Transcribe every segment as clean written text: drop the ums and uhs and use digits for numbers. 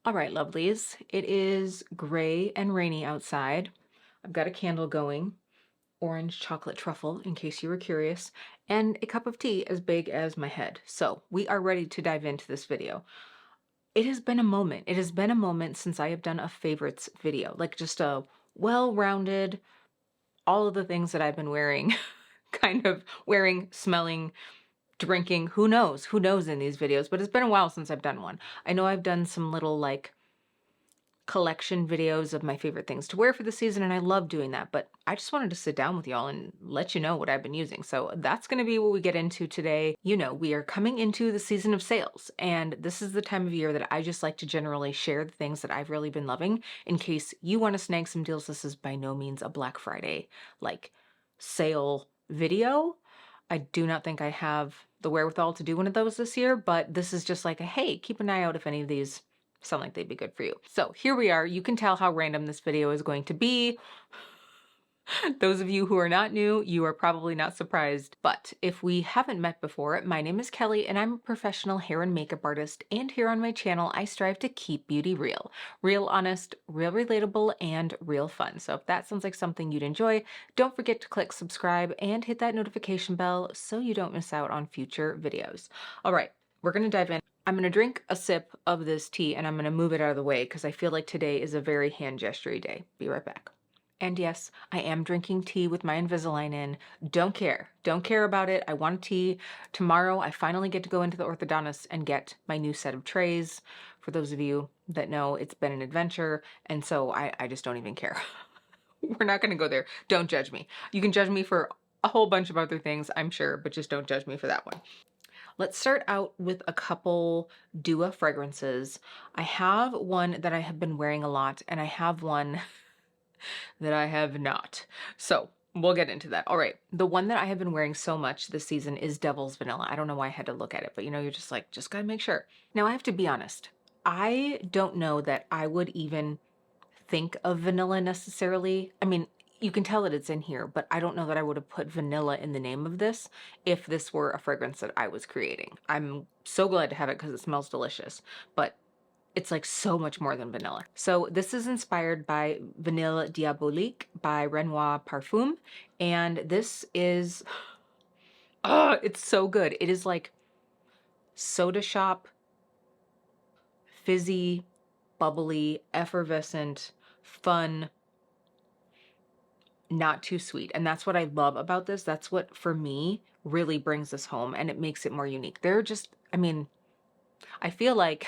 All right, lovelies. It is gray and rainy outside. I've got a candle going, orange chocolate truffle, in case you were curious, and a cup of tea as big as my head. So we are ready to dive into this video. It has been a moment. It has been a moment since I have done a favorites video, like just a well-rounded, all of the things that I've been wearing, kind of wearing, smelling, drinking, who knows in these videos, but it's been a while since I've done one. I know I've done some little like collection videos of my favorite things to wear for the season, and I love doing that, but I just wanted to sit down with y'all and let you know what I've been using. So that's going to be what we get into today. You know, we are coming into the season of sales, and this is the time of year that I just like to generally share the things that I've really been loving. In case you want to snag some deals, this is by no means a Black Friday like sale video. I do not think I have the wherewithal to do one of those this year, but this is just like a, hey, keep an eye out if any of these sound like they'd be good for you. So here we are. You can tell how random this video is going to be. Those of you who are not new, you are probably not surprised. But if we haven't met before, my name is Kelly and I'm a professional hair and makeup artist. And here on my channel, I strive to keep beauty real. Real honest, real relatable, and real fun. So if that sounds like something you'd enjoy, don't forget to click subscribe and hit that notification bell so you don't miss out on future videos. All right, we're going to dive in. I'm going to drink a sip of this tea and I'm going to move it out of the way because I feel like today is a very hand gestury day. Be right back. And yes, I am drinking tea with my Invisalign in. Don't care. Don't care about it. I want tea. Tomorrow, I finally get to go into the orthodontist and get my new set of trays. For those of you that know, it's been an adventure. And so I just don't even care. We're not going to go there. Don't judge me. You can judge me for a whole bunch of other things, I'm sure, but just don't judge me for that one. Let's start out with a couple Dua fragrances. I have one that I have been wearing a lot, and I have one that I have not. So we'll get into that. All right. The one that I have been wearing so much this season is Devil's Vanilla. I don't know why I had to look at it, but you know, you're just like, just gotta make sure. Now I have to be honest. I don't know that I would even think of vanilla necessarily. I mean, you can tell that it's in here, but I don't know that I would have put vanilla in the name of this if this were a fragrance that I was creating. I'm so glad to have it because it smells delicious, but it's like so much more than vanilla. So this is inspired by Vanille Diabolique by Renoir Parfum, and this is, it's so good. It is like soda shop, fizzy, bubbly, effervescent, fun, not too sweet. And that's what I love about this. That's what, for me, really brings this home and it makes it more unique. They're just, I mean, I feel like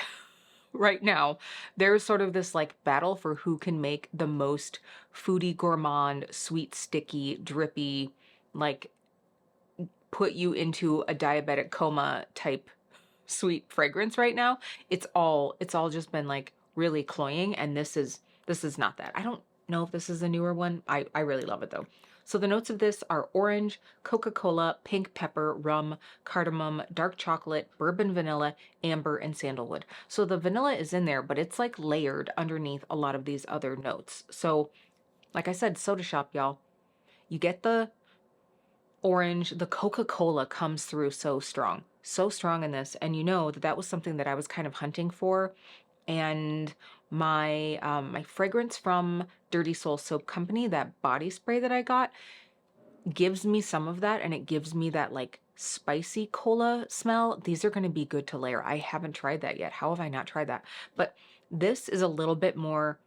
right now there's sort of this like battle for who can make the most foodie gourmand, sweet, sticky, drippy, like put you into a diabetic coma type sweet fragrance right now. It's all just been like really cloying, and this is not that. I don't know if this is a newer one. I really love it though. So the notes of this are orange, Coca-Cola, pink pepper, rum, cardamom, dark chocolate, bourbon vanilla, amber, and sandalwood. So the vanilla is in there, but it's like layered underneath a lot of these other notes. So like I said, soda shop, y'all. You get the orange, the Coca-Cola comes through so strong in this. And you know that that was something that I was kind of hunting for. And my fragrance from Dirty Soul Soap Company, that body spray that I got, gives me some of that, and it gives me that like spicy cola smell. These are going to be good to layer. I haven't tried that yet. How have I not tried that? But this is a little bit more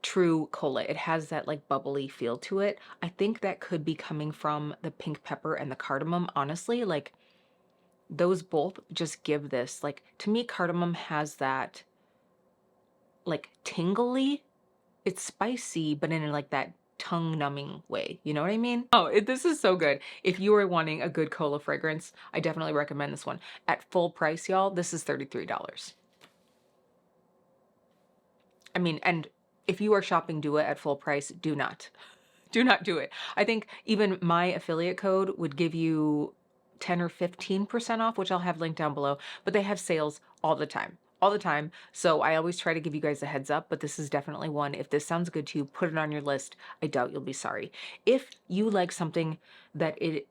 true cola. It has that like bubbly feel to it. I think that could be coming from the pink pepper and the cardamom. Honestly, like those both just give this, like, to me, cardamom has that like tingly, it's spicy, but in like that tongue numbing way. You know what I mean? Oh, this is so good. If you are wanting a good cola fragrance, I definitely recommend this one. At full price, y'all, this is $33. I mean, and if you are shopping Dua at full price, do not do it. I think even my affiliate code would give you 10 or 15% off, which I'll have linked down below, but they have sales all the time. All the time. So I always try to give you guys a heads up, but this is definitely one. If this sounds good to you, put it on your list. I doubt you'll be sorry. If you like something that it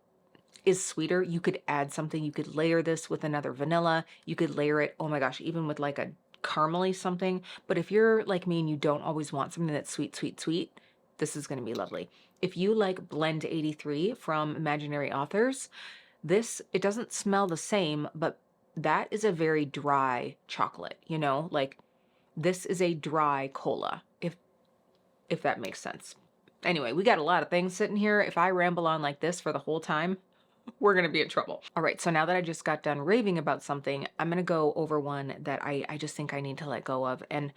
is sweeter, you could add something. You could layer this with another vanilla. You could layer it, oh my gosh, even with like a caramely something. But if you're like me and you don't always want something that's sweet, sweet, sweet, this is going to be lovely. If you like Blend 83 from Imaginary Authors, this, it doesn't smell the same, but that is a very dry chocolate, you know, like this is a dry cola, if that makes sense. Anyway, we got a lot of things sitting here. If I ramble on like this for the whole time, we're gonna be in trouble. All right, so now that I just got done raving about something, I'm gonna go over one that I just think I need to let go of. And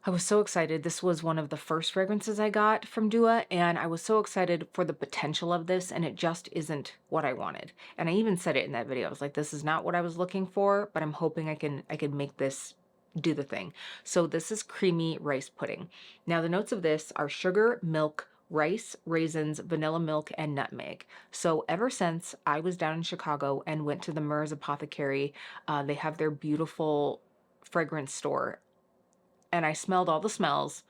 I was so excited. This was one of the first fragrances I got from Dua, and I was so excited for the potential of this, and it just isn't what I wanted. And I even said it in that video. I was like, this is not what I was looking for, but I'm hoping I can make this do the thing. So this is creamy rice pudding. Now the notes of this are sugar, milk, rice, raisins, vanilla milk, and nutmeg. So ever since I was down in Chicago and went to the Nars Apothecary, they have their beautiful fragrance store, and I smelled all the smells,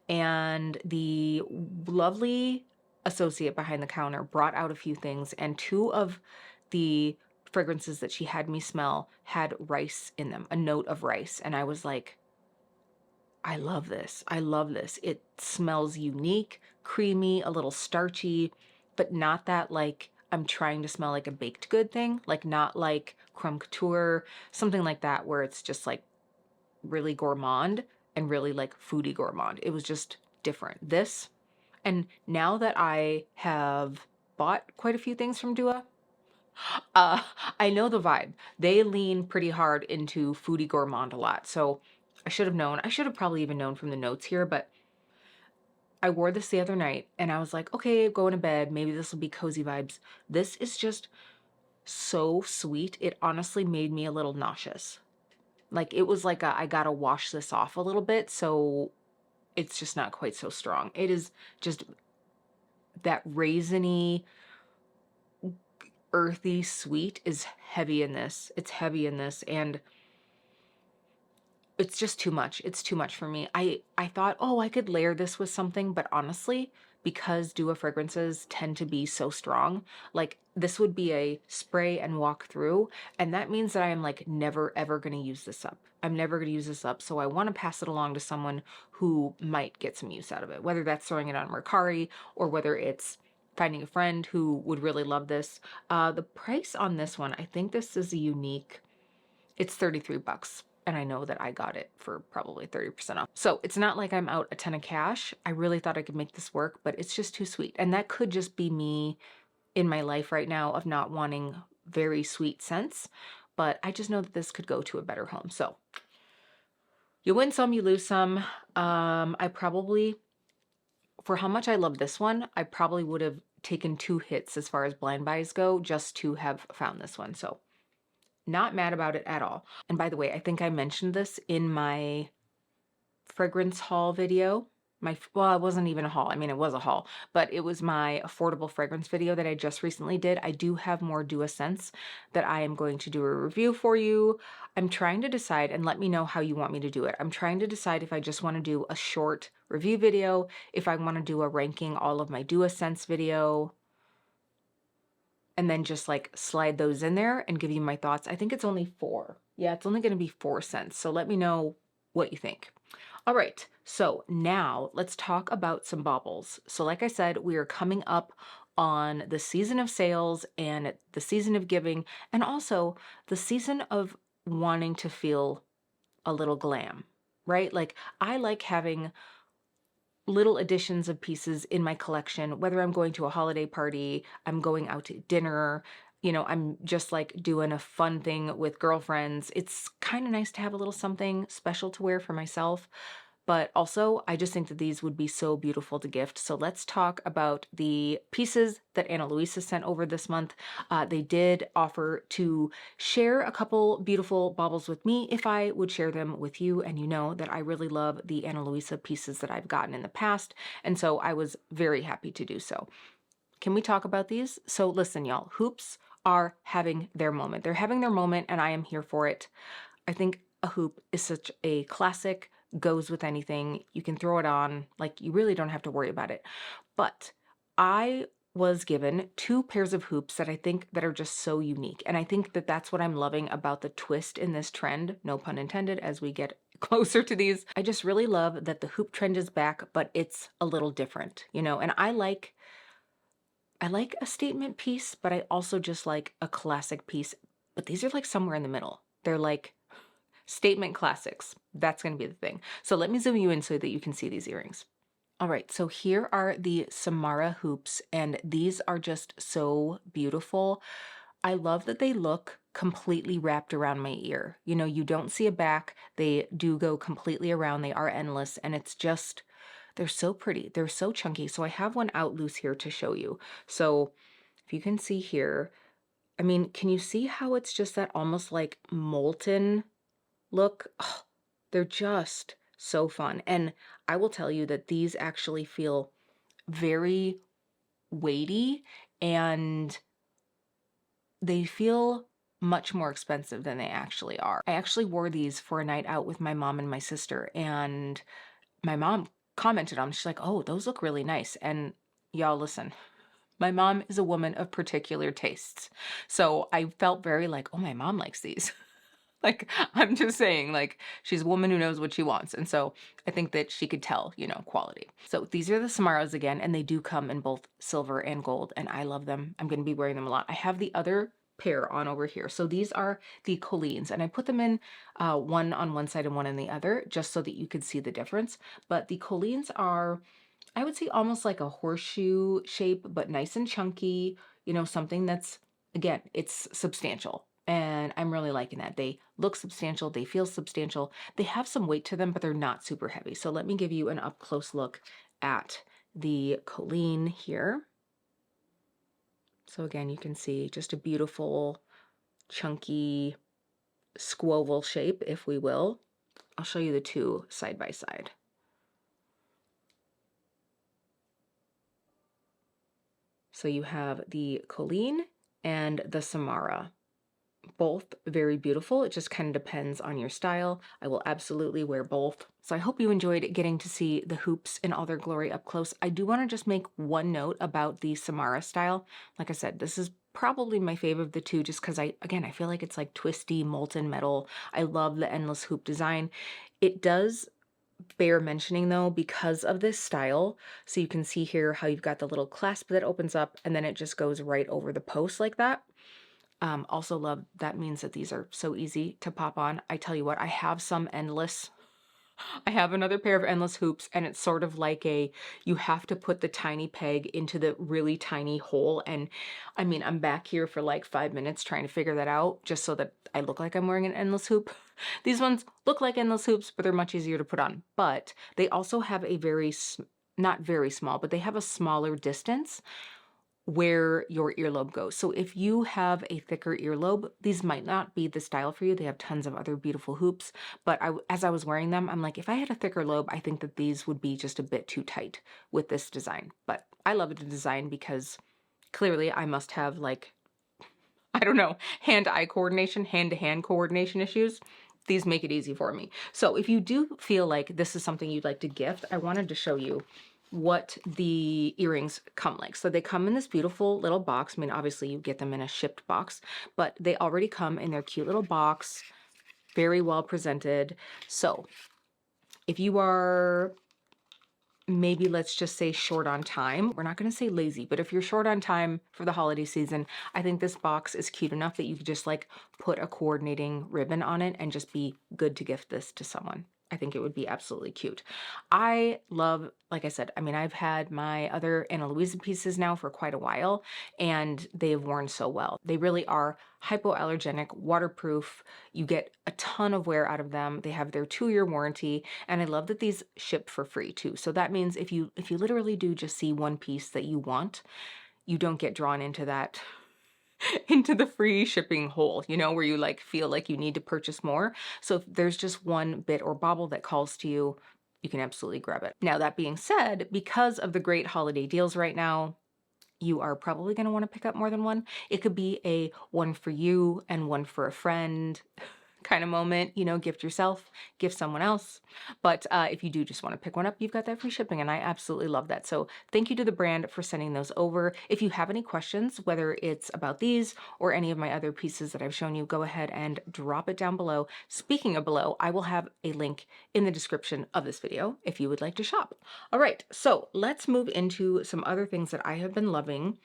and the lovely associate behind the counter brought out a few things, and two of the fragrances that she had me smell had rice in them, a note of rice. And I was like, I love this. I love this. It smells unique, creamy, a little starchy, but not that like I'm trying to smell like a baked good thing, like not like creme couture, something like that, where it's just like really gourmand and really like foodie gourmand. It was just different. This, and now that I have bought quite a few things from Dua, uh, I know the vibe. They lean pretty hard into foodie gourmand a lot. So I should have known. I should have probably even known from the notes here, but I wore this the other night and I was like, okay, going to bed. Maybe this will be cozy vibes. This is just so sweet. It honestly made me a little nauseous. Like it was like I gotta wash this off a little bit, so it's just not quite so strong. It is just that raisiny, earthy sweet is heavy in this. It's heavy in this, and it's just too much. It's too much for me. I thought, oh, I could layer this with something, but honestly, because Dua fragrances tend to be so strong, like this would be a spray and walk through, and that means that I am like never ever going to use this up. I'm never going to use this up, so I want to pass it along to someone who might get some use out of it, whether that's throwing it on Mercari or whether it's finding a friend who would really love this. The price on this one, I think this is a unique, it's 33 bucks. And I know that I got it for probably 30% off. So it's not like I'm out a ton of cash. I really thought I could make this work, but it's just too sweet. And that could just be me in my life right now of not wanting very sweet scents. But I just know that this could go to a better home. So you win some, you lose some. I probably, for how much I love this one, I probably would have taken 2 hits as far as blind buys go just to have found this one. So not mad about it at all. And by the way, I think I mentioned this in my fragrance haul video. Well, it wasn't even a haul. I mean, it was a haul, but it was my affordable fragrance video that I just recently did. I do have more Dua scents that I am going to do a review for you. I'm trying to decide, and let me know how you want me to do it. I'm trying to decide if I just want to do a short review video, if I want to do a ranking all of my Dua scents video, and then just like slide those in there and give you my thoughts. I think it's only 4. Yeah, it's only going to be 4 cents. So let me know what you think. All right, so now let's talk about some baubles. So like I said, we are coming up on the season of sales and the season of giving, and also the season of wanting to feel a little glam, right? Like I like having little additions of pieces in my collection, whether I'm going to a holiday party, I'm going out to dinner, you know, I'm just like doing a fun thing with girlfriends. It's kind of nice to have a little something special to wear for myself. But also, I just think that these would be so beautiful to gift. So let's talk about the pieces that Ana Luisa sent over this month. They did offer to share a couple beautiful baubles with me if I would share them with you. And you know that I really love the Ana Luisa pieces that I've gotten in the past. And so I was very happy to do so. Can we talk about these? So listen, y'all, hoops are having their moment. They're having their moment, and I am here for it. I think a hoop is such a classic, goes with anything. You can throw it on, like you really don't have to worry about it. But I was given 2 pairs of hoops that I think that are just so unique. And I think that that's what I'm loving about the twist in this trend, no pun intended, as we get closer to these. I just really love that the hoop trend is back, but it's a little different, you know, and I like a statement piece, but I also just like a classic piece. But these are like somewhere in the middle. They're like statement classics. That's going to be the thing. So let me zoom you in so that you can see these earrings. All right, so here are the Samara hoops, and these are just so beautiful. I love that they look completely wrapped around my ear. You know, you don't see a back. They do go completely around. They are endless, and it's just, they're so pretty. They're so chunky. So I have one out loose here to show you. So if you can see here, I mean, can you see how it's just that almost like molten look? Oh, they're just so fun. And I will tell you that these actually feel very weighty, and they feel much more expensive than they actually are. I actually wore these for a night out with my mom and my sister, and my mom commented on them. She's like, "Oh, those look really nice." And y'all, listen, my mom is a woman of particular tastes. So I felt very like, oh, my mom likes these. Like, I'm just saying, like, she's a woman who knows what she wants. And so I think that she could tell, you know, quality. So these are the Samaras again, and they do come in both silver and gold, and I love them. I'm going to be wearing them a lot. I have the other pair on over here. So these are the Collines, and I put them in one on one side and one on the other, just so that you could see the difference. But the Collines are, I would say, almost like a horseshoe shape, but nice and chunky, you know, something that's, again, it's substantial. And I'm really liking that. They look substantial, they feel substantial. They have some weight to them, but they're not super heavy. So let me give you an up close look at the Colleen here. So again, you can see just a beautiful, chunky, squoval shape, if we will. I'll show you the two side by side. So you have the Colleen and the Samara. Both very beautiful. It just kind of depends on your style. I will absolutely wear both. So I hope you enjoyed getting to see the hoops in all their glory up close. I do want to just make one note about the Samara style. Like I said, this is probably my favorite of the two, just because I feel like it's like twisty molten metal. I love the endless hoop design. It does bear mentioning though, because of this style. So you can see here how you've got the little clasp that opens up and then it just goes right over the post like that. Also love, that means that these are so easy to pop on. I tell you what, I have some endless, I have another pair of endless hoops, and it's sort of like you have to put the tiny peg into the really tiny hole. And I mean, I'm back here for like 5 minutes trying to figure that out just so that I look like I'm wearing an endless hoop. These ones look like endless hoops, but they're much easier to put on. But they also have a very, not very small, but they have a smaller distance where your earlobe goes. So if you have a thicker earlobe, these might not be the style for you. They have tons of other beautiful hoops, but as I was wearing them, I'm like, if I had a thicker lobe, I think that these would be just a bit too tight with this design. But I love the design because clearly I must have, like, I don't know, hand-eye coordination, hand-to-hand coordination issues. These make it easy for me. So if you do feel like this is something you'd like to gift, I wanted to show you what the earrings come like. So they come in this beautiful little box. I mean, obviously you get them in a shipped box, but they already come in their cute little box, very well presented. So if you are, maybe let's just say short on time, we're not going to say lazy, but if you're short on time for the holiday season, I think this box is cute enough that you could just like put a coordinating ribbon on it and just be good to gift this to someone. I think it would be absolutely cute. I love, like I said, I mean, I've had my other Ana Luisa pieces now for quite a while, and they have worn so well. They really are hypoallergenic, waterproof. You get a ton of wear out of them. They have their 2-year warranty, and I love that these ship for free too. So that means if you literally do just see one piece that you want, you don't get drawn into that into the free shipping hole, you know, where you like feel like you need to purchase more. So if there's just one bit or bauble that calls to you, you can absolutely grab it. Now, that being said, because of the great holiday deals right now, you are probably going to want to pick up more than one. It could be a one for you and one for a friend. kind of moment, you know, gift yourself, gift someone else. But if you do just want to pick one up, you've got that free shipping, and I absolutely love that. So thank you to the brand for sending those over. If you have any questions, whether it's about these or any of my other pieces that I've shown you, go ahead and drop it down below. Speaking of below, I will have a link in the description of this video if you would like to shop. All right, so let's move into some other things that I have been loving.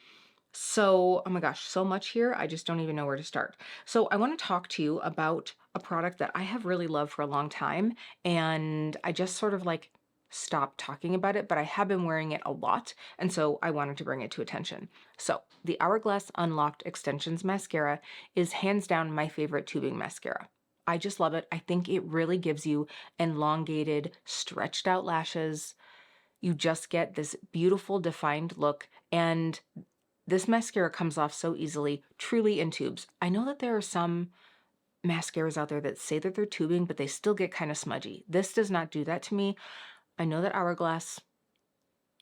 So, oh my gosh, so much here. I just don't even know where to start. So I want to talk to you about a product that I have really loved for a long time, and I just sort of like stopped talking about it, but I have been wearing it a lot, and so I wanted to bring it to attention. So the Hourglass Unlocked Extensions Mascara is hands down my favorite tubing mascara. I just love it. I think it really gives you elongated, stretched out lashes. You just get this beautiful defined look, and this mascara comes off so easily, truly in tubes. I know that there are some mascaras out there that say that they're tubing, but they still get kind of smudgy. This does not do that to me. I know that Hourglass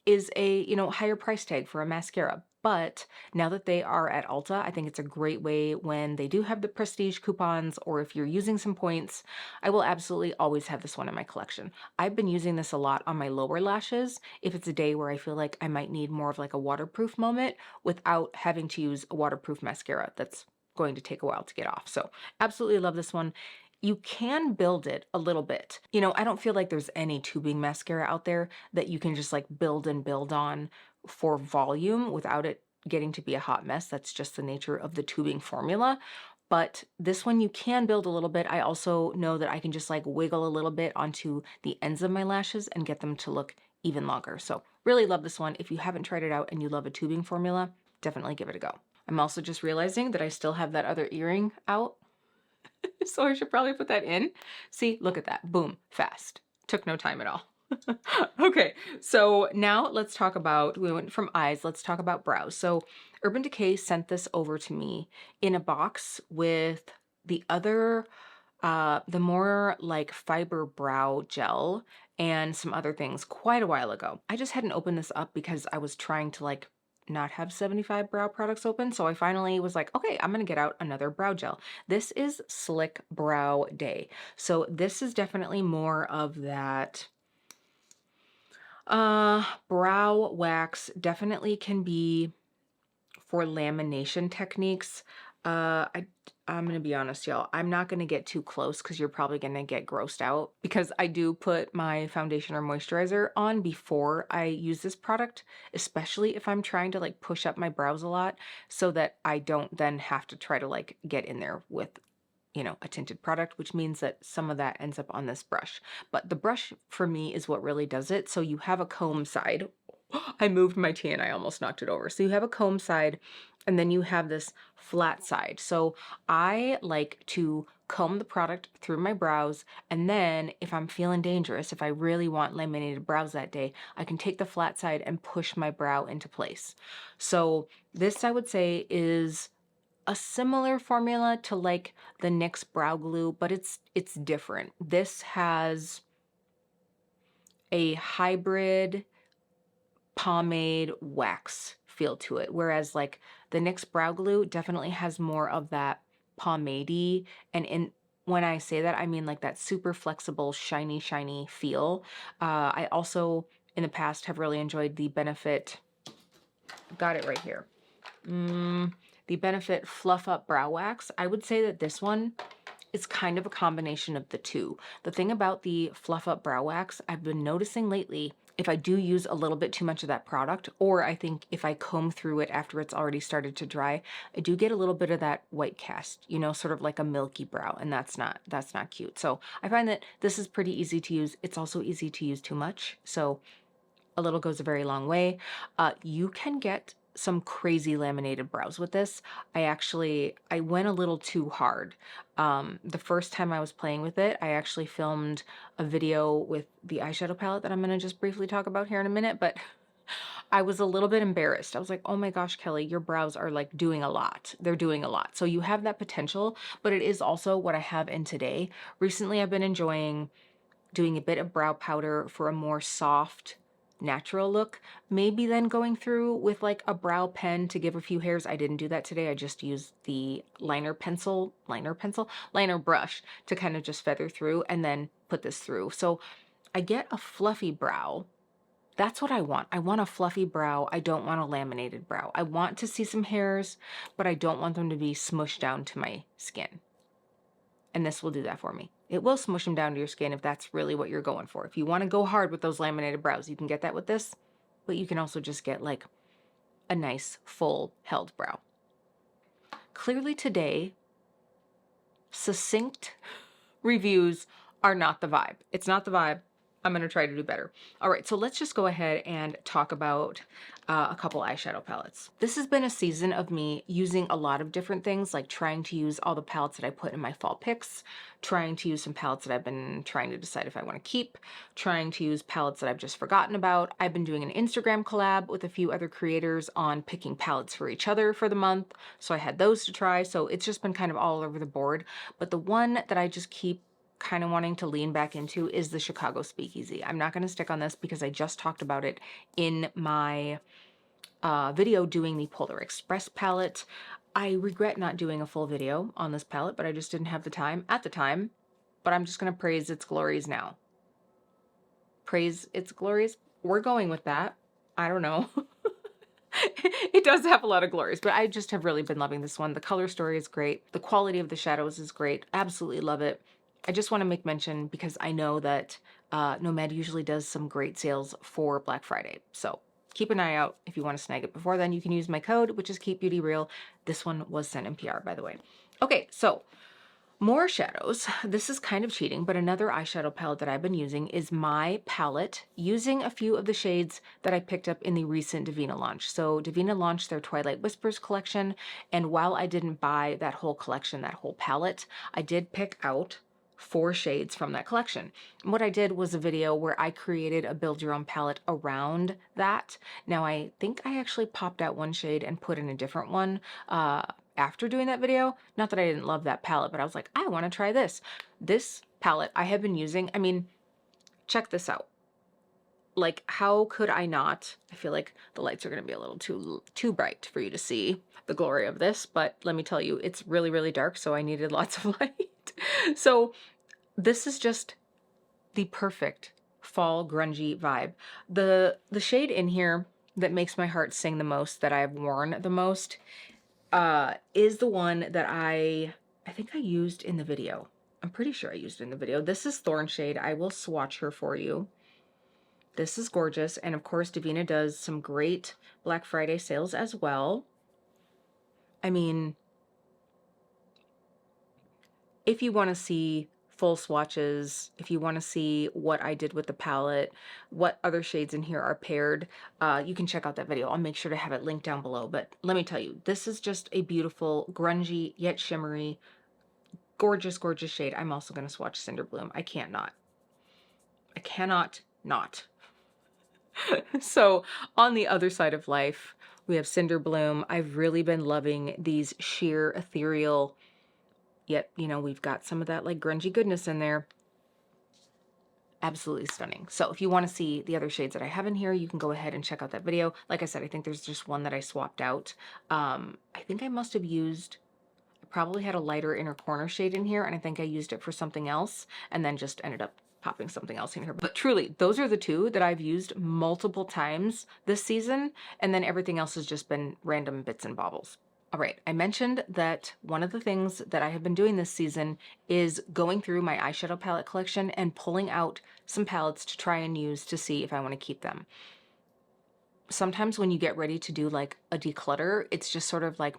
is a, you know, higher price tag for a mascara, but now that they are at Ulta, I think it's a great way when they do have the prestige coupons, or if you're using some points. I will absolutely always have this one in my collection. I've been using this a lot on my lower lashes if it's a day where I feel like I might need more of like a waterproof moment without having to use a waterproof mascara that's going to take a while to get off. So absolutely love this one. You can build it a little bit. You know, I don't feel like there's any tubing mascara out there that you can just like build and build on for volume without it getting to be a hot mess. That's just the nature of the tubing formula. But this one you can build a little bit. I also know that I can just like wiggle a little bit onto the ends of my lashes and get them to look even longer. So really love this one. If you haven't tried it out and you love a tubing formula, definitely give it a go. I'm also just realizing that I still have that other earring out. So I should probably put that in. See, look at that. Boom, fast. Took no time at all. Okay, so now let's talk about, we went from eyes, let's talk about brows. So Urban Decay sent this over to me in a box with the other, the more like fiber brow gel and some other things quite a while ago. I just hadn't opened this up because I was trying to like not have 75 brow products open. So I finally was like, okay, I'm gonna get out another brow gel. This is Slick Brow Day. So this is definitely more of that brow wax. Definitely can be for lamination techniques. I'm gonna be honest, y'all. I'm not gonna get too close because you're probably gonna get grossed out, because I do put my foundation or moisturizer on before I use this product, especially if I'm trying to like push up my brows a lot, so that I don't then have to try to like get in there with, you know, a tinted product, which means that some of that ends up on this brush. But the brush for me is what really does it. So you have a comb side. I moved my tea and I almost knocked it over. So you have a comb side, and then you have this flat side. So I like to comb the product through my brows, and then if I'm feeling dangerous, if I really want laminated brows that day, I can take the flat side and push my brow into place. So this, I would say, is a similar formula to like the NYX brow glue, but it's different. This has a hybrid pomade wax feel to it, whereas like the NYX brow glue definitely has more of that pomade-y, and when I say that, I mean like that super flexible, shiny feel. I also in the past have really enjoyed the Benefit, got it right here, the Benefit Fluff Up Brow Wax. I would say that this one is kind of a combination of the two. The thing about the Fluff Up Brow Wax, I've been noticing lately, if I do use a little bit too much of that product, or I think if I comb through it after it's already started to dry, I do get a little bit of that white cast, you know, sort of like a milky brow, and that's not cute. So I find that this is pretty easy to use. It's also easy to use too much. So a little goes a very long way. You can get some crazy laminated brows with this. I went a little too hard. The first time I was playing with it, I actually filmed a video with the eyeshadow palette that I'm gonna just briefly talk about here in a minute, but I was a little bit embarrassed. I was like, oh my gosh, Kelly, your brows are like doing a lot. They're doing a lot. So you have that potential, but it is also what I have in today. Recently, I've been enjoying doing a bit of brow powder for a more soft, natural look, maybe then going through with like a brow pen to give a few hairs. I didn't do that today. I just used the liner brush to kind of just feather through and then put this through. So I get a fluffy brow. That's what I want. I want a fluffy brow. I don't want a laminated brow. I want to see some hairs, but I don't want them to be smushed down to my skin. And this will do that for me. It will smush them down to your skin if that's really what you're going for. If you want to go hard with those laminated brows, you can get that with this, but you can also just get like a nice full held brow. Clearly today, succinct reviews are not the vibe. It's not the vibe. I'm going to try to do better. All right, so let's just go ahead and talk about a couple eyeshadow palettes. This has been a season of me using a lot of different things, like trying to use all the palettes that I put in my fall picks, trying to use some palettes that I've been trying to decide if I want to keep, trying to use palettes that I've just forgotten about. I've been doing an Instagram collab with a few other creators on picking palettes for each other for the month, so I had those to try. So it's just been kind of all over the board, but the one that I just keep kind of wanting to lean back into is the Chicago Speakeasy. I'm not going to stick on this because I just talked about it in my video doing the Polar Express palette. I regret not doing a full video on this palette, but I just didn't have the time at the time. But I'm just going to praise its glories now. Praise its glories? We're going with that. I don't know. It does have a lot of glories, but I just have really been loving this one. The color story is great. The quality of the shadows is great. Absolutely love it. I just want to make mention because I know that Nomad usually does some great sales for Black Friday. So keep an eye out if you want to snag it before then. You can use my code, which is KEEPBEAUTYREAL. This one was sent in PR, by the way. Okay, so more shadows. This is kind of cheating, but another eyeshadow palette that I've been using is my palette, using a few of the shades that I picked up in the recent Divina launch. So Divina launched their Twilight Whispers collection, and while I didn't buy that whole collection, that whole palette, I did pick out 4 shades from that collection. And what I did was a video where I created a build your own palette around that. Now I think I actually popped out one shade and put in a different one after doing that video. Not that I didn't love that palette, but I was like, I want to try this. This palette I have been using, I mean, check this out. Like, how could I not? I feel like the lights are going to be a little too bright for you to see the glory of this, but let me tell you, it's really, really dark, so I needed lots of light. So this is just the perfect fall grungy vibe. The shade in here that makes my heart sing the most, that I've worn the most, is the one that I think I used in the video. I'm pretty sure I used it in the video. This is Thorn Shade. I will swatch her for you. This is gorgeous. And of course, Divina does some great Black Friday sales as well. I mean, if you want to see full swatches, if you want to see what I did with the palette, what other shades in here are paired, you can check out that video. I'll make sure to have it linked down below. But let me tell you, this is just a beautiful, grungy, yet shimmery, gorgeous, gorgeous shade. I'm also going to swatch Cinder Bloom. I can't not. I cannot not. So on the other side of life, we have Cinder Bloom. I've really been loving these sheer ethereal, yet, you know, we've got some of that like grungy goodness in there. Absolutely stunning. So if you want to see the other shades that I have in here, you can go ahead and check out that video. Like I said, I think there's just one that I swapped out. I think I must have used, I probably had a lighter inner corner shade in here, and I think I used it for something else and then just ended up popping something else in here. But truly, those are the 2 that I've used multiple times this season, and then everything else has just been random bits and baubles. All right, I mentioned that one of the things that I have been doing this season is going through my eyeshadow palette collection and pulling out some palettes to try and use to see if I want to keep them. Sometimes when you get ready to do like a declutter, it's just sort of like,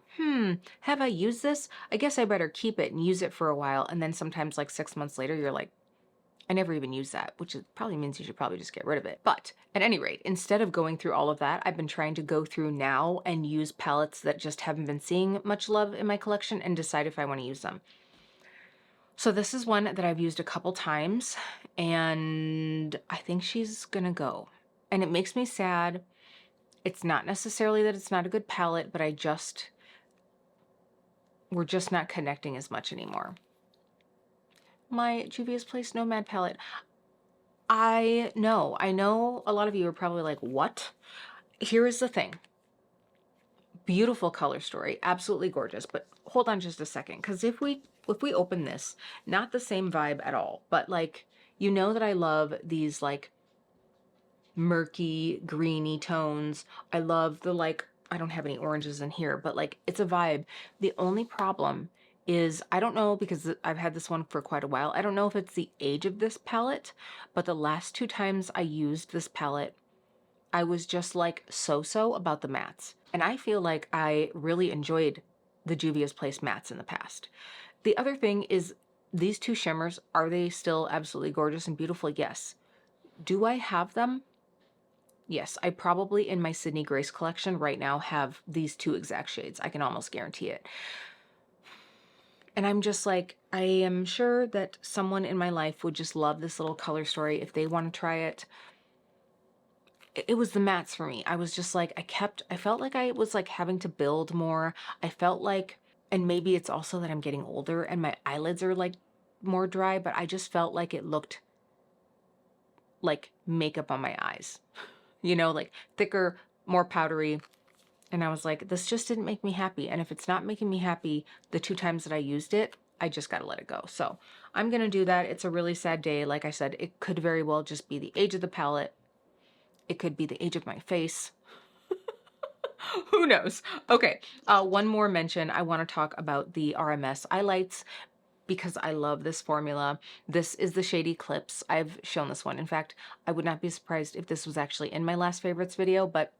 have I used this? I guess I better keep it and use it for a while. And then sometimes like 6 months later, you're like, I never even used that, which probably means you should probably just get rid of it. But at any rate, instead of going through all of that, I've been trying to go through now and use palettes that just haven't been seeing much love in my collection and decide if I want to use them. So this is one that I've used a couple times, and I think she's gonna go. And it makes me sad. It's not necessarily that it's not a good palette, but we're just not connecting as much anymore. My Juvia's Place Nomad palette. I know a lot of you are probably like, what? Here is the thing. Beautiful color story, absolutely gorgeous, but hold on just a second, because if we open this, not the same vibe at all, but like, you know that I love these like murky greeny tones. I love the like, I don't have any oranges in here, but like it's a vibe. The only problem is, I don't know, because I've had this one for quite a while, I don't know if it's the age of this palette, but the last 2 times I used this palette, I was just like so-so about the mattes. And I feel like I really enjoyed the Juvia's Place mattes in the past. The other thing is, these 2 shimmers, are they still absolutely gorgeous and beautiful? Yes. Do I have them? Yes, I probably in my Sydney Grace collection right now have these 2 exact shades. I can almost guarantee it. And I'm just like, I am sure that someone in my life would just love this little color story if they want to try it. It was the mattes for me. I was just like, I felt like I was like having to build more. I felt like, and maybe it's also that I'm getting older and my eyelids are like more dry, but I just felt like it looked like makeup on my eyes, you know, like thicker, more powdery. And I was like, this just didn't make me happy. And if it's not making me happy the 2 times that I used it, I just got to let it go. So I'm going to do that. It's a really sad day. Like I said, it could very well just be the age of the palette. It could be the age of my face. Who knows? Okay, one more mention. I want to talk about the RMS eyelights because I love this formula. This is the shade Eclipse. I've shown this one. In fact, I would not be surprised if this was actually in my last favorites video, but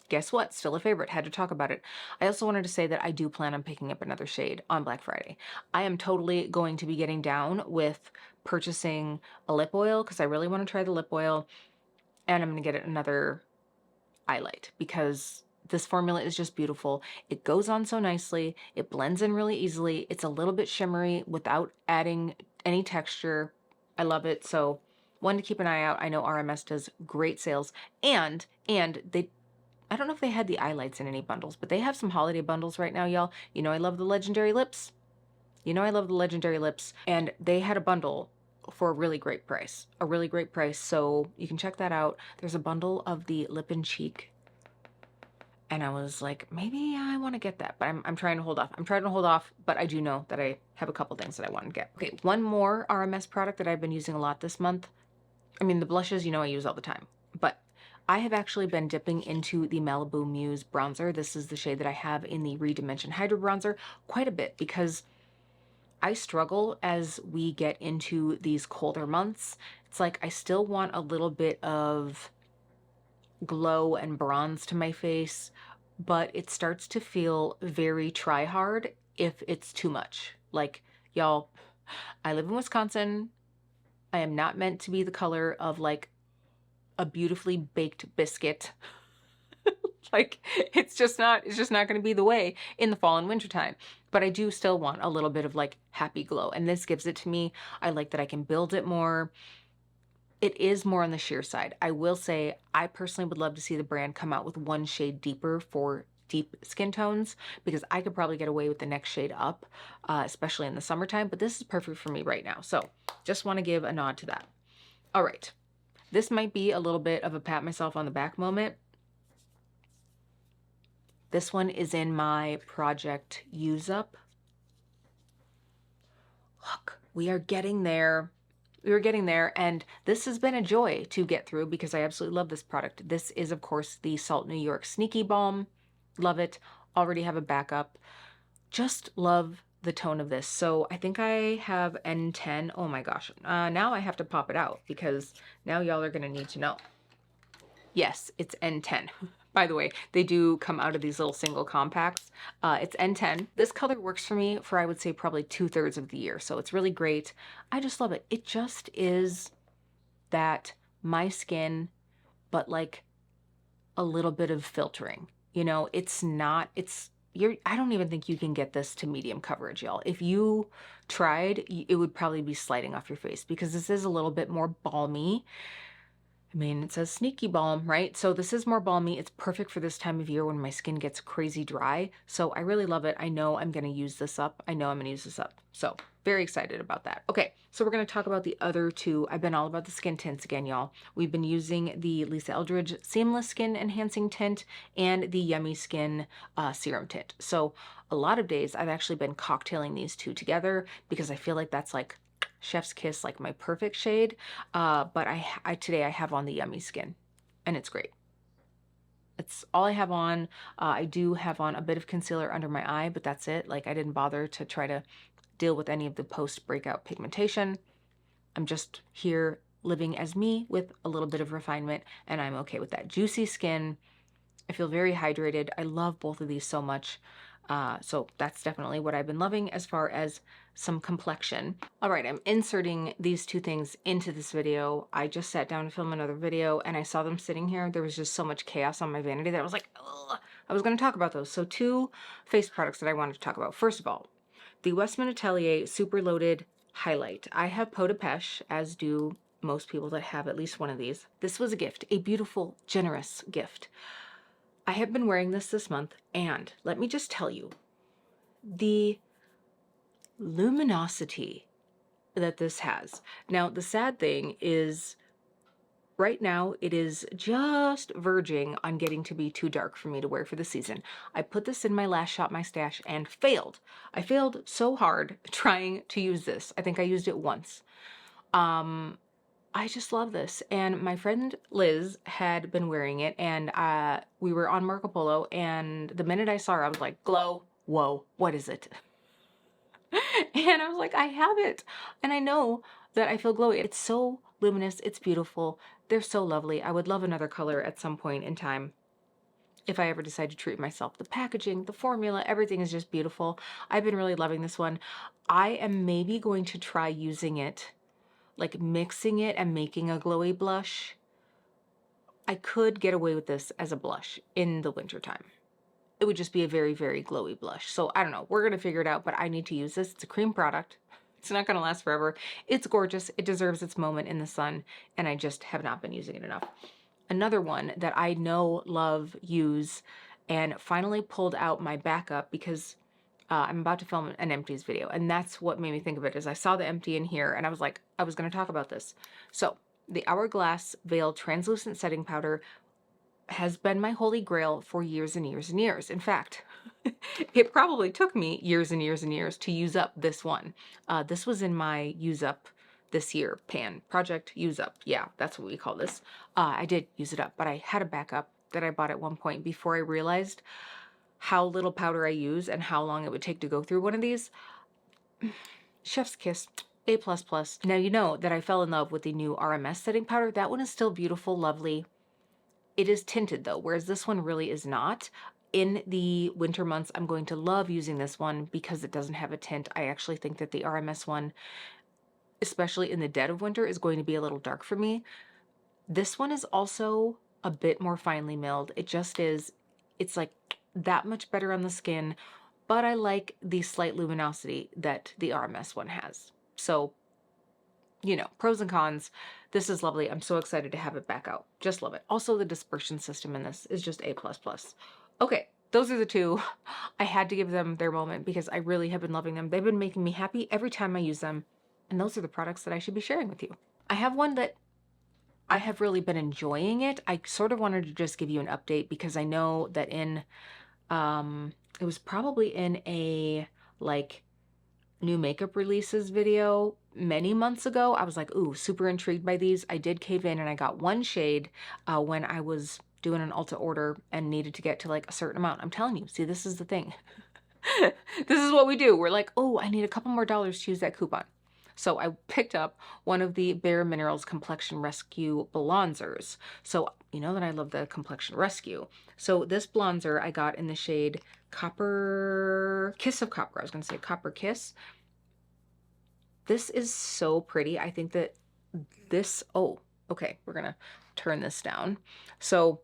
guess what? Still a favorite. Had to talk about it. I also wanted to say that I do plan on picking up another shade on Black Friday. I am totally going to be getting down with purchasing a lip oil because I really want to try the lip oil, and I'm going to get another highlight because this formula is just beautiful. It goes on so nicely. It blends in really easily. It's a little bit shimmery without adding any texture. I love it. So one to keep an eye out. I know RMS does great sales, and they, I don't know if they had the highlights in any bundles, but they have some holiday bundles right now, y'all. You know I love the Legendary Lips. You know I love the Legendary Lips, and they had a bundle for a really great price. A really great price, so you can check that out. There's a bundle of the Lip and Cheek, and I was like, maybe I want to get that, but I'm trying to hold off. I'm trying to hold off, but I do know that I have a couple things that I want to get. Okay, one more RMS product that I've been using a lot this month. I mean, the blushes, you know I use all the time, but I have actually been dipping into the Malibu Muse bronzer. This is the shade that I have in the Redimension Hydra Bronzer quite a bit because I struggle as we get into these colder months. It's like I still want a little bit of glow and bronze to my face, but it starts to feel very try hard if it's too much. Like, y'all, I live in Wisconsin. I am not meant to be the color of like a beautifully baked biscuit. Like, it's just not going to be the way in the fall and winter time. But I do still want a little bit of like happy glow, and this gives it to me. I like that I can build it more. It is more on the sheer side. I will say I personally would love to see the brand come out with one shade deeper for deep skin tones, because I could probably get away with the next shade up, especially in the summertime, but this is perfect for me right now. So just want to give a nod to that. All right. This might be a little bit of a pat myself on the back moment. This one is in my project use up. Look, we are getting there. We are getting there, and this has been a joy to get through because I absolutely love this product. This is, of course, the Salt New York Sneaky Balm. Love it. Already have a backup. Just love the tone of this. So I think I have N10. Oh my gosh. Now I have to pop it out because now y'all are going to need to know. Yes, it's N10. By the way, they do come out of these little single compacts. It's N10. This color works for me for, I would say, probably 2/3 of the year. So it's really great. I just love it. It just is that my skin, but like a little bit of filtering. You know, it's not, I don't even think you can get this to medium coverage, y'all. If you tried, it would probably be sliding off your face because this is a little bit more balmy. I mean, it says Sneaky Balm, right? So this is more balmy. It's perfect for this time of year when my skin gets crazy dry. So I really love it. I know I'm going to use this up. I know I'm going to use this up. So very excited about that. Okay, so we're going to talk about the other two. I've been all about the skin tints again, y'all. We've been using the Lisa Eldridge Seamless Skin Enhancing Tint and the Yummy Skin Serum Tint. So a lot of days I've actually been cocktailing these two together because I feel like that's like chef's kiss, like my perfect shade. But today I have on the Yummy Skin, and it's great. It's all I have on. I do have on a bit of concealer under my eye, but that's it. Like, I didn't bother to try to deal with any of the post-breakout pigmentation. I'm just here living as me with a little bit of refinement, and I'm okay with that. Juicy skin. I feel very hydrated. I love both of these so much. So that's definitely what I've been loving as far as some complexion. All right, I'm inserting these two things into this video. I just sat down to film another video and I saw them sitting here. There was just so much chaos on my vanity that I was like, ugh. I was going to talk about those. So two face products that I wanted to talk about. First of all, the Westman Atelier Super Loaded Highlight. I have Peau de Pêche, as do most people that have at least one of these. This was a gift, a beautiful, generous gift. I have been wearing this month, and let me just tell you, the luminosity that this has. Now, the sad thing is, right now, it is just verging on getting to be too dark for me to wear for the season. I put this in my last shop, my stash, and failed. I failed so hard trying to use this. I think I used it once. I just love this. And my friend Liz had been wearing it, and we were on Marco Polo, and the minute I saw her, I was like, glow, whoa, what is it? And I was like, I have it. And I know that I feel glowy. It's so luminous. It's beautiful. They're so lovely. I would love another color at some point in time if I ever decide to treat myself. The packaging, the formula, everything is just beautiful. I've been really loving this one. I am maybe going to try using it, like mixing it and making a glowy blush. I could get away with this as a blush in the wintertime. It would just be a very, very glowy blush. So I don't know. We're going to figure it out, but I need to use this. It's a cream product. It's not going to last forever. It's gorgeous. It deserves its moment in the sun, and I just have not been using it enough. Another one that I know, love, use, and finally pulled out my backup because I'm about to film an empties video, and that's what made me think of it. Is I saw the empty in here, and I was like, I was going to talk about this. So the Hourglass Veil Translucent Setting Powder has been my holy grail for years and years and years. In fact, it probably took me years and years and years to use up this one. This was in my use up this year pan project use up. Yeah, that's what we call this. I did use it up, but I had a backup that I bought at one point before I realized how little powder I use and how long it would take to go through one of these. Chef's kiss. A++. Now you know that I fell in love with the new RMS setting powder. That one is still beautiful, lovely. It is tinted though, whereas this one really is not. In the winter months, I'm going to love using this one because it doesn't have a tint. I actually think that the RMS one, especially in the dead of winter, is going to be a little dark for me. This one is also a bit more finely milled. It just is. It's like that much better on the skin, but I like the slight luminosity that the RMS one has. So, you know, pros and cons. This is lovely. I'm so excited to have it back out. Just love it. Also, the dispersion system in this is just A++. Okay, those are the two. I had to give them their moment because I really have been loving them. They've been making me happy every time I use them. And those are the products that I should be sharing with you. I have one that I have really been enjoying it. I sort of wanted to just give you an update because I know that in, it was probably in a, like, new makeup releases video many months ago. I was like, ooh, super intrigued by these. I did cave in and I got one shade when I was doing an Ulta order and needed to get to like a certain amount. I'm telling you, see, this is the thing. This is what we do. We're like, oh, I need a couple more dollars to use that coupon. So I picked up one of the Bare Minerals Complexion Rescue Bronzers. So you know that I love the Complexion Rescue. So this bronzer I got in the shade Copper Kiss of Copper. I was going to say Copper Kiss. This is so pretty. I think that this, oh, okay, we're going to turn this down. So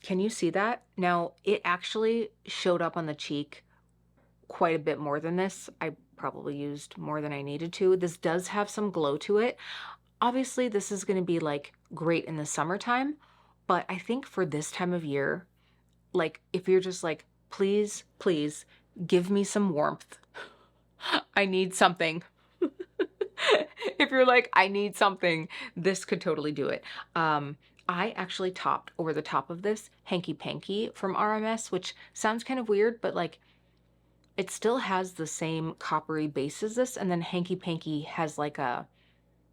can you see that? Now, it actually showed up on the cheek quite a bit more than this. I probably used more than I needed to. This does have some glow to it. Obviously, this is going to be like great in the summertime, but I think for this time of year, like if you're just like, please, please give me some warmth, I need something. If you're like, I need something, this could totally do it. I actually topped over the top of this Hanky Panky from RMS, which sounds kind of weird, but like it still has the same coppery base as this, and then Hanky Panky has like a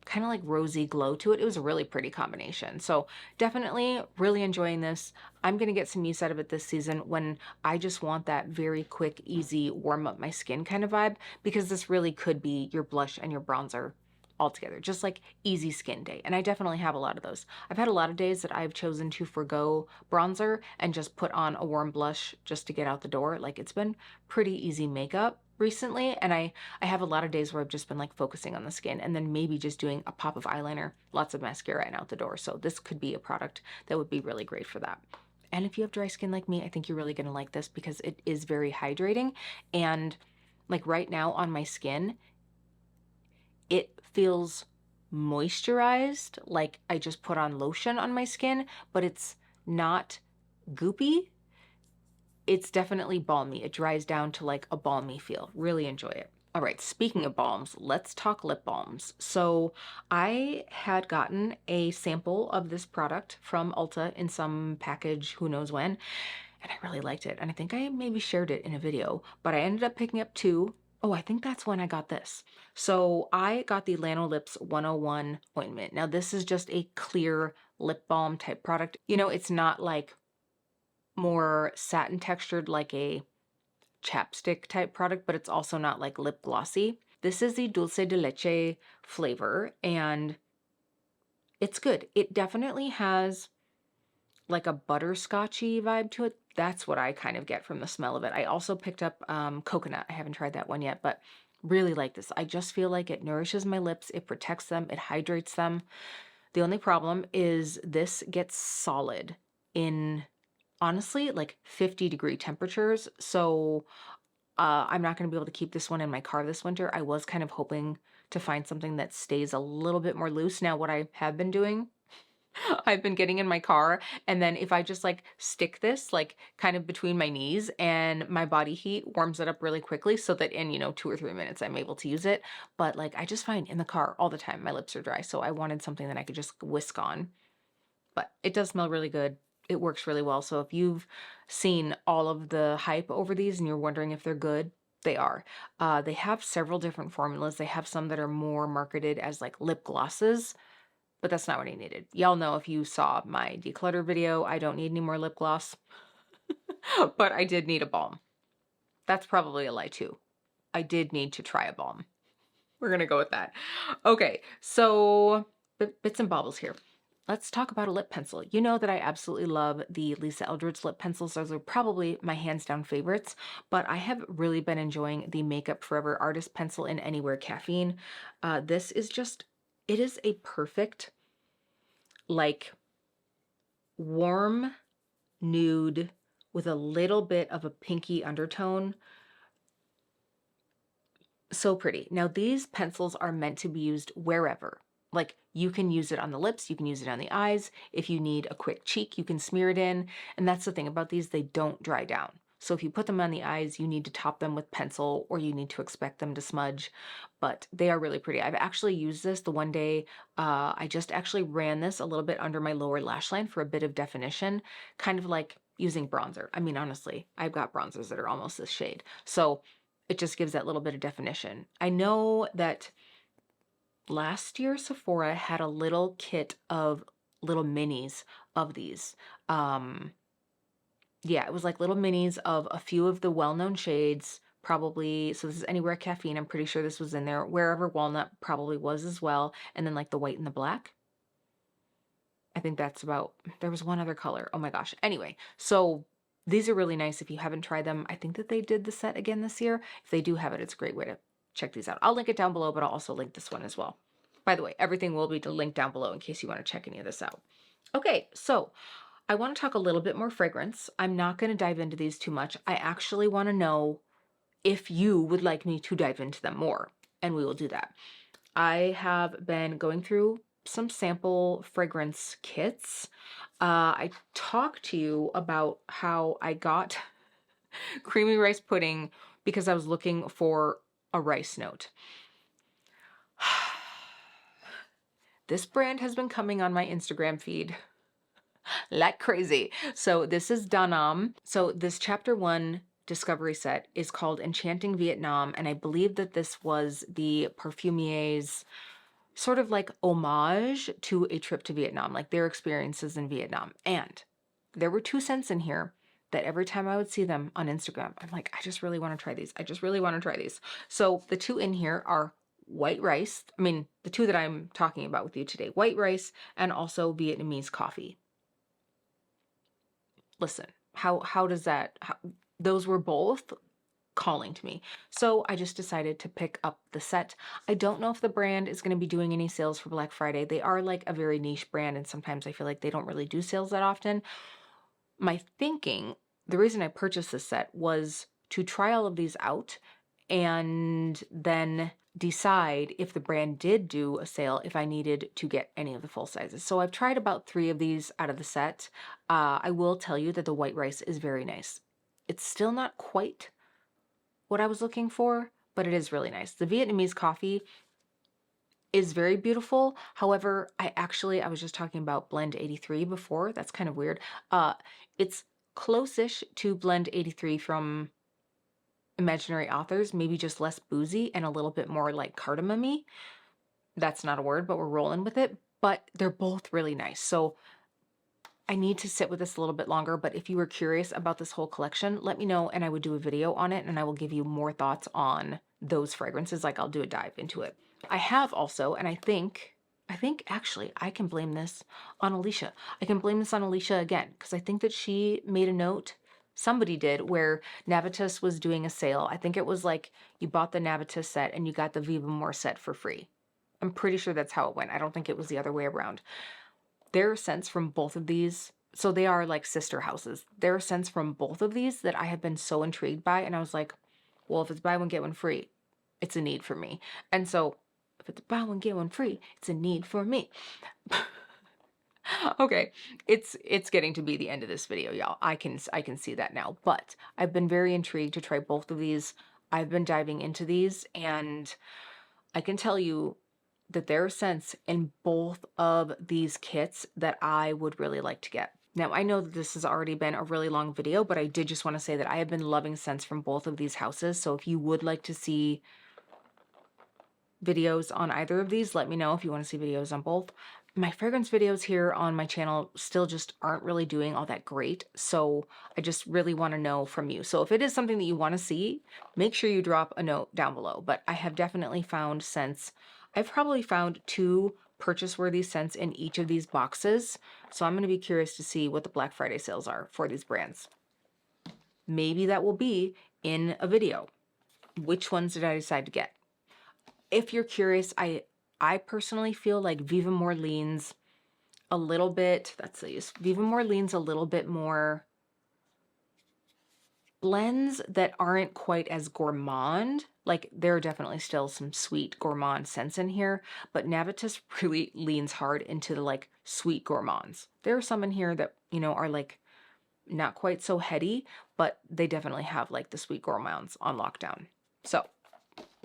kind of like rosy glow to it. It was a really pretty combination. So definitely really enjoying this. I'm going to get some use out of it this season when I just want that very quick, easy, warm up my skin kind of vibe, because this really could be your blush and your bronzer all together, just like easy skin day. And I definitely have a lot of those. I've had a lot of days that I've chosen to forgo bronzer and just put on a warm blush just to get out the door. Like it's been pretty easy makeup recently, and I have a lot of days where I've just been like focusing on the skin and then maybe just doing a pop of eyeliner, lots of mascara, and out the door. So this could be a product that would be really great for that. And if you have dry skin like me, I think you're really gonna like this because it is very hydrating. And like right now on my skin, it feels moisturized, like I just put on lotion on my skin, but it's not goopy. It's definitely balmy. It dries down to like a balmy feel. Really enjoy it. All right, speaking of balms, let's talk lip balms. So I had gotten a sample of this product from Ulta in some package, who knows when, and I really liked it. And I think I maybe shared it in a video, but I ended up picking up two. Oh, I think that's when I got this. So I got the Lanolips 101 ointment. Now this is just a clear lip balm type product. You know, it's not like more satin textured like a chapstick type product, but it's also not like lip glossy. This is the dulce de leche flavor, and it's good. It definitely has like a butterscotchy vibe to it. That's what I kind of get from the smell of it. I also picked up coconut. I haven't tried that one yet, but really like this. I just feel like it nourishes my lips, it protects them, it hydrates them. The only problem is this gets solid in honestly like 50-degree temperatures. So I'm not going to be able to keep this one in my car this winter. I was kind of hoping to find something that stays a little bit more loose. Now, what I have been doing, I've been getting in my car, and then if I just like stick this like kind of between my knees, and my body heat warms it up really quickly so that in, 2 or 3 minutes I'm able to use it. But like I just find in the car all the time my lips are dry. So I wanted something that I could just whisk on. But it does smell really good. It works really well. So if you've seen all of the hype over these and you're wondering if they're good, they are. They have several different formulas. They have some that are more marketed as like lip glosses, but that's not what I needed. Y'all know if you saw my declutter video, I don't need any more lip gloss, but I did need a balm. That's probably a lie too. I did need to try a balm. We're gonna go with that. Okay, so bits and bobbles here. Let's talk about a lip pencil. You know that I absolutely love the Lisa Eldridge lip pencils. Those are probably my hands down favorites, but I have really been enjoying the Makeup Forever Artist Pencil in Anywhere Caffeine. This is just, it is a perfect, like, warm nude with a little bit of a pinky undertone. So pretty. Now these pencils are meant to be used wherever. Like you can use it on the lips, you can use it on the eyes. If you need a quick cheek, you can smear it in. And that's the thing about these, they don't dry down. So if you put them on the eyes, you need to top them with pencil or you need to expect them to smudge, but they are really pretty. I've actually used this the one day. I just actually ran this a little bit under my lower lash line for a bit of definition, kind of like using bronzer. I mean, honestly, I've got bronzers that are almost this shade. So it just gives that little bit of definition. I know that last year Sephora had a little kit of little minis of these. Yeah, it was like little minis of a few of the well-known shades, probably. So this is Anywhere Caffeine. I'm pretty sure this was in there. Wherever Walnut probably was as well. And then like the white and the black. I think that's about, there was one other color. Oh my gosh. Anyway, so these are really nice if you haven't tried them. I think that they did the set again this year. If they do have it, it's a great way to check these out. I'll link it down below, but I'll also link this one as well. By the way, everything will be linked down below in case you want to check any of this out. Okay, so I want to talk a little bit more fragrance. I'm not going to dive into these too much. I actually want to know if you would like me to dive into them more, and we will do that. I have been going through some sample fragrance kits. I talked to you about how I got creamy rice pudding because I was looking for a rice note. This brand has been coming on my Instagram feed like crazy. So this is Danam. So this chapter 1 discovery set is called Enchanting Vietnam, and I believe that this was the perfumier's sort of like homage to a trip to Vietnam, like their experiences in Vietnam. And there were 2 scents in here that every time I would see them on Instagram, I'm like, I just really want to try these. I just really want to try these. So the 2 in here are white rice. I mean, the 2 that I'm talking about with you today, white rice and also Vietnamese coffee. Listen, how does that, those were both calling to me. So I just decided to pick up the set. I don't know if the brand is going to be doing any sales for Black Friday. They are like a very niche brand, and sometimes I feel like they don't really do sales that often. My thinking, the reason I purchased this set was to try all of these out and then decide if the brand did do a sale, if I needed to get any of the full sizes. So I've tried about 3 of these out of the set. I will tell you that the white rice is very nice. It's still not quite what I was looking for, but it is really nice. The Vietnamese coffee is very beautiful. However, I was just talking about Blend 83 before. That's kind of weird. It's close-ish to Blend 83 from Imaginary Authors, maybe just less boozy and a little bit more like cardamom-y. That's not a word, but we're rolling with it. But they're both really nice. So I need to sit with this a little bit longer, but if you were curious about this whole collection, let me know and I would do a video on it, and I will give you more thoughts on those fragrances. Like, I'll do a dive into it. I have also, and I think actually I can blame this on Alicia. I can blame this on Alicia again, because I think that she made a note, somebody did, where Navitus was doing a sale. I think it was like you bought the Navitus set and you got the Viva More set for free. I'm pretty sure that's how it went. I don't think it was the other way around. There are scents from both of these, so they are like sister houses. There are scents from both of these that I have been so intrigued by, and I was like, well, if it's buy one, get one free, it's a need for me. And so if it's buy one, get one free, it's a need for me. Okay, it's getting to be the end of this video, y'all. I can see that now, but I've been very intrigued to try both of these. I've been diving into these, and I can tell you that there are scents in both of these kits that I would really like to get. Now, I know that this has already been a really long video, but I did just want to say that I have been loving scents from both of these houses. So if you would like to see videos on either of these, let me know if you want to see videos on both. My fragrance videos here on my channel still just aren't really doing all that great, so I just really want to know from you. So if it is something that you want to see, make sure you drop a note down below. But I have definitely found scents. I've probably found 2 purchase-worthy scents in each of these boxes, so I'm going to be curious to see what the Black Friday sales are for these brands. Maybe that will be in a video. Which ones did I decide to get? If you're curious, I personally feel like Viva More leans a little bit, Viva More leans a little bit more blends that aren't quite as gourmand. Like, there are definitely still some sweet gourmand scents in here, but Navitus really leans hard into the like sweet gourmands. There are some in here that, you know, are like not quite so heady, but they definitely have like the sweet gourmands on lockdown. So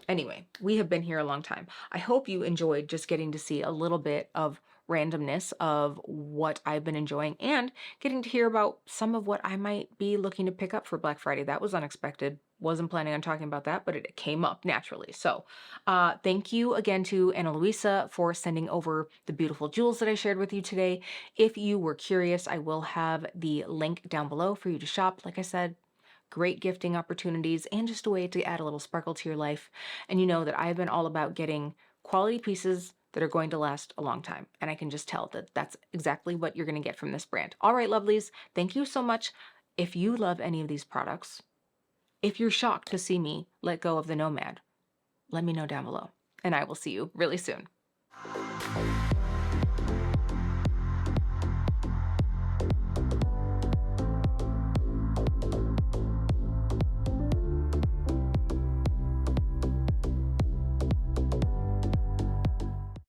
anyway, we have been here a long time. I hope you enjoyed just getting to see a little bit of randomness of what I've been enjoying and getting to hear about some of what I might be looking to pick up for Black Friday. That was unexpected. Wasn't planning on talking about that, but it came up naturally. So thank you again to Ana Luisa for sending over the beautiful jewels that I shared with you today. If you were curious, I will have the link down below for you to shop. Like I said, great gifting opportunities and just a way to add a little sparkle to your life. And you know that I've been all about getting quality pieces that are going to last a long time. And I can just tell that that's exactly what you're going to get from this brand. All right, lovelies, thank you so much. If you love any of these products, if you're shocked to see me let go of the Nomad, let me know down below, and I will see you really soon.